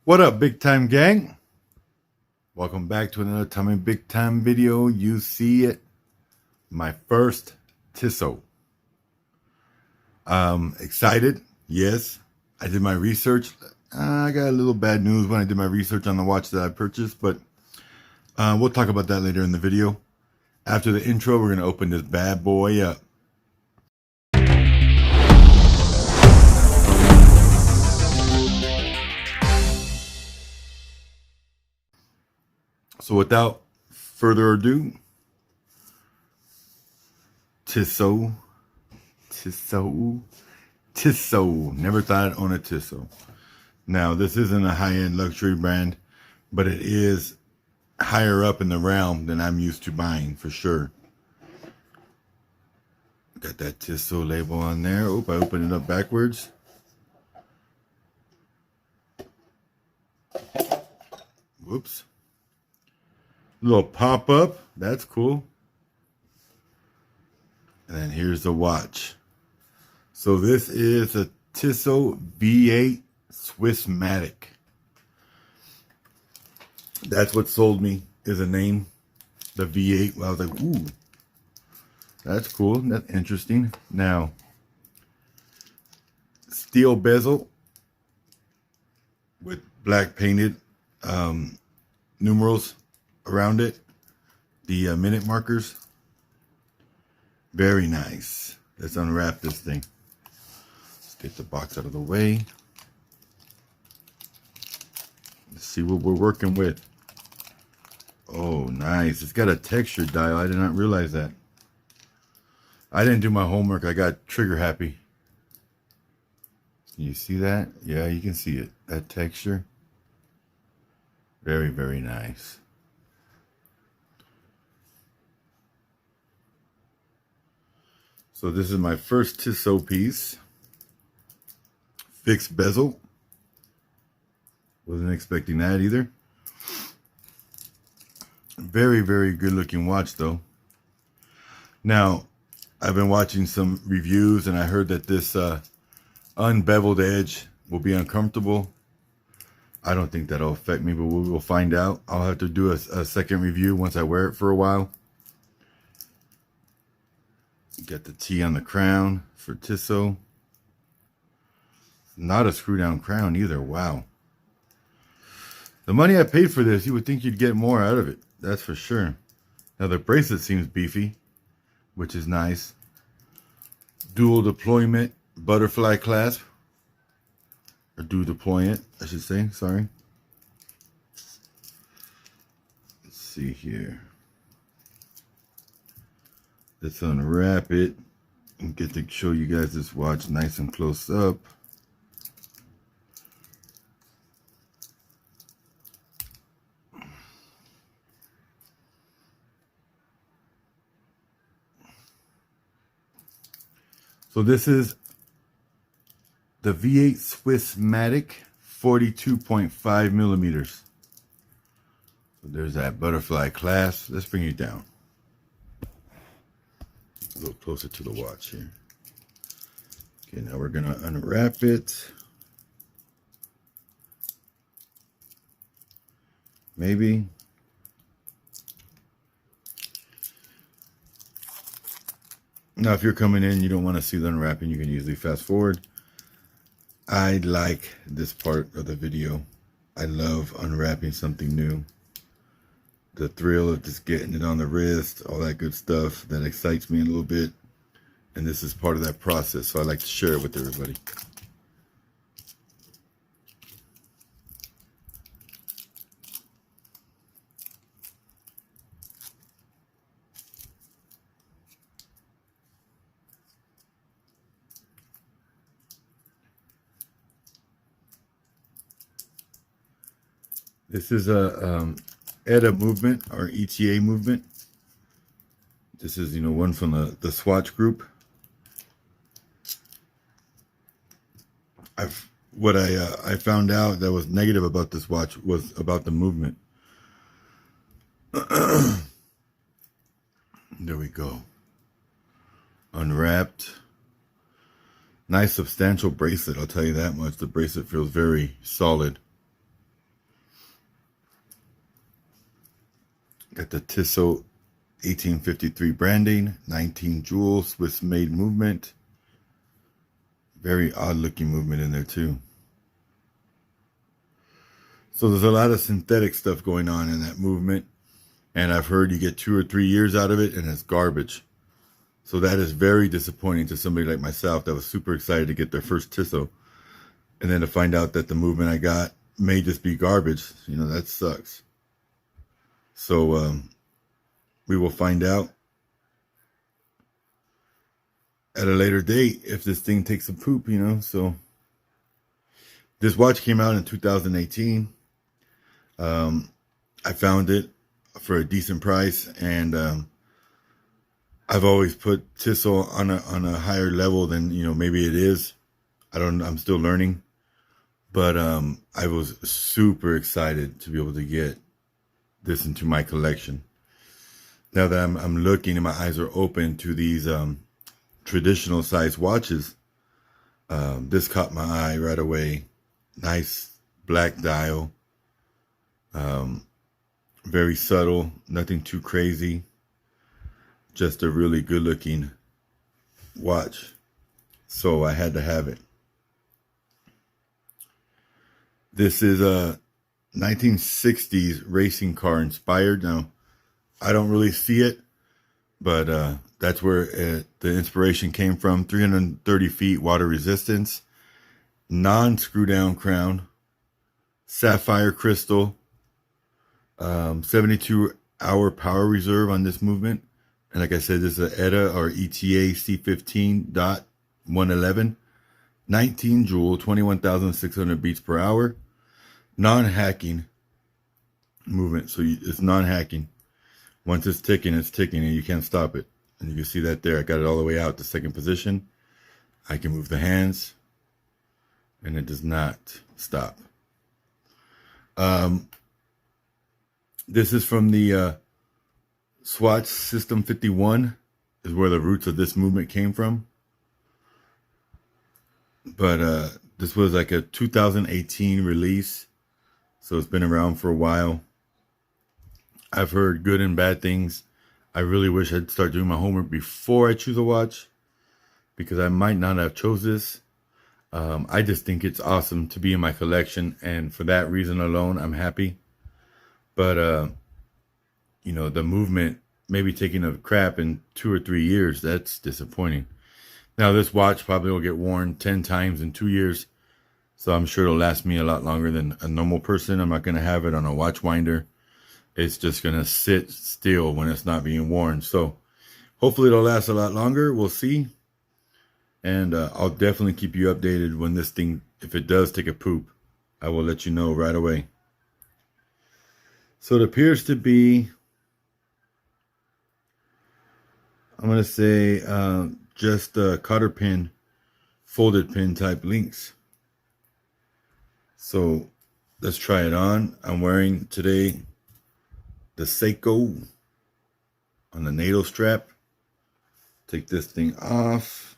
What up, big time gang? Welcome back to another Tommy Big Time video. You see it, my first Tissot. Excited, yes. I did my research. I got a little bad news when I did my research on the watch that I purchased, but we'll talk about that later in the video. After the intro, we're going to open this bad boy up. So without further ado, Tissot. Never thought I'd own a Tissot. Now, this isn't a high-end luxury brand, but it is higher up in the realm than I'm used to buying, for sure. Got that Tissot label on there. Oh, I opened it up backwards. Whoops. Little pop-up. That's cool. And then here's the watch. So this is a Tissot V8 Swissmatic. That's what sold me, is a name. The V8. Well, I was like, ooh. That's cool. That's interesting. Now, steel bezel with black painted numerals around it, the minute markers. Very nice. Let's unwrap this thing. Let's get the box out of the way. Let's see what we're working with. Oh, nice. It's got a texture dial. I did not realize that. I didn't do my homework. I got trigger happy. Can you see that? Yeah, you can see it. That texture. Very, very nice. So this is my first Tissot piece. Fixed bezel. Wasn't expecting that either. Very, very good looking watch though. Now, I've been watching some reviews and I heard that this unbeveled edge will be uncomfortable. I don't think that'll affect me, but we will find out. I'll have to do a second review once I wear it for a while. Got the T on the crown for Tissot. Not a screw down crown either. Wow. The money I paid for this, you would think you'd get more out of it. That's for sure. Now the bracelet seems beefy, which is nice. Dual deployment butterfly clasp. Or dual deployant, I should say. Sorry. Let's see here. Let's unwrap it and get to show you guys this watch nice and close up. So this is the V8 Swissmatic 42.5 millimeters. So there's that butterfly clasp. Let's bring it down. A little closer to the watch here. Okay, now we're gonna unwrap it. Maybe. Now, if you're coming in, you don't want to see the unwrapping, you can usually fast forward. I like this part of the video. I love unwrapping something new. The thrill of just getting it on the wrist, all that good stuff, that excites me a little bit. And this is part of that process, so I like to share it with everybody. This is a ETA movement, or ETA movement. This is, one from the Swatch group. What I found out that was negative about this watch was about the movement. There we go. Unwrapped. Nice substantial bracelet, I'll tell you that much. The bracelet feels very solid. Got the Tissot 1853 branding, 19 jewel Swiss made movement. Very odd looking movement in there too. So there's a lot of synthetic stuff going on in that movement. And I've heard you get 2 or 3 years out of it and it's garbage. So that is very disappointing to somebody like myself that was super excited to get their first Tissot. And then to find out that the movement I got may just be garbage. You know, that sucks. So we will find out at a later date if this thing takes a poop, you know. So this watch came out in 2018. I found it for a decent price, and I've always put Tissot on a higher level than, you know, maybe it is. I'm still learning, but I was super excited to be able to get this into my collection. Now that I'm looking and my eyes are open to these traditional size watches, this caught my eye right away. Nice black dial, very subtle, nothing too crazy. Just a really good looking watch. So I had to have it. This is a 1960s racing car inspired. Now, I don't really see it, but that's where the inspiration came from. 330 feet water resistance, non-screw down crown, sapphire crystal, 72-hour power reserve on this movement. And like I said, this is an ETA or ETA C15.111, 19 jewel, 21,600 beats per hour, non-hacking movement. So it's non-hacking. Once it's ticking, and you can't stop it. And you can see that there. I got it all the way out to second position. I can move the hands, and it does not stop. This is from the Swatch System 51 is where the roots of this movement came from. But this was like a 2018 release, so it's been around for a while. I've heard good and bad things. I really wish I'd start doing my homework before I choose a watch, because I might not have chose this. I just think it's awesome to be in my collection, and for that reason alone, I'm happy. But you know, the movement maybe taking a crap in 2 or 3 years, that's disappointing. Now this watch probably will get worn 10 times in 2 years, so I'm sure it'll last me a lot longer than a normal person. I'm not going to have it on a watch winder. It's just going to sit still when it's not being worn. So hopefully it'll last a lot longer. We'll see. And I'll definitely keep you updated when this thing, if it does take a poop, I will let you know right away. So it appears to be, I'm going to say just cotter pin, folded pin type links. So let's try it on. I'm wearing today the Seiko on the NATO strap. Take this thing off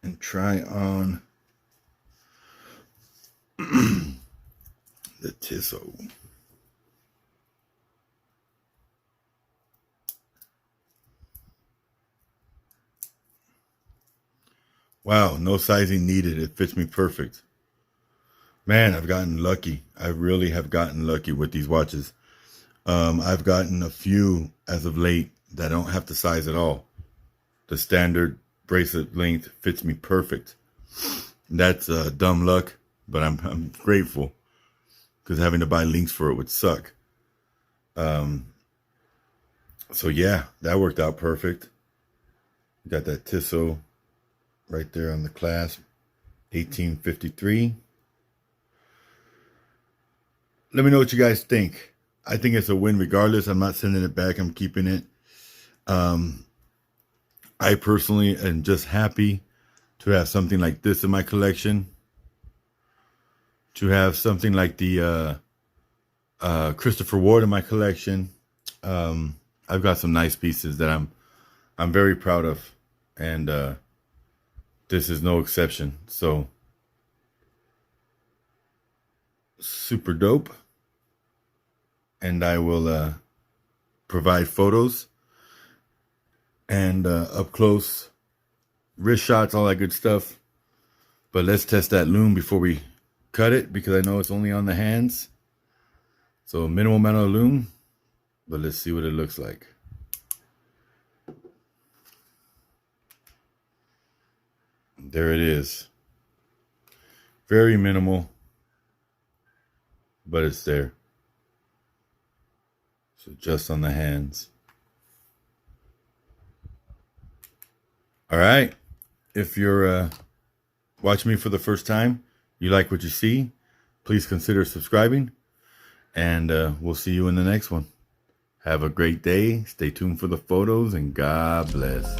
and try on the Tissot. Wow, no sizing needed. It fits me perfect. Man, I've gotten lucky. I really have gotten lucky with these watches. I've gotten a few as of late that don't have to size at all. The standard bracelet length fits me perfect. That's dumb luck, but I'm grateful, because having to buy links for it would suck. So yeah, that worked out perfect. Got that Tissot right there on the clasp, 1853. Let me know what you guys think. I think it's a win regardless. I'm not sending it back. I'm keeping it. I personally am just happy to have something like this in my collection. To have something like the Christopher Ward in my collection. I've got some nice pieces that I'm very proud of, and this is no exception. So super dope. and I will provide photos and up close wrist shots, all that good stuff. But let's test that Lume before we cut it, because I know it's only on the hands. So minimal amount of Lume, but let's see what it looks like. There it is. Very minimal, but it's there. So just on the hands. All right. If you're watching me for the first time, you like what you see, please consider subscribing, and we'll see you in the next one. Have a great day. Stay tuned for the photos, and God bless.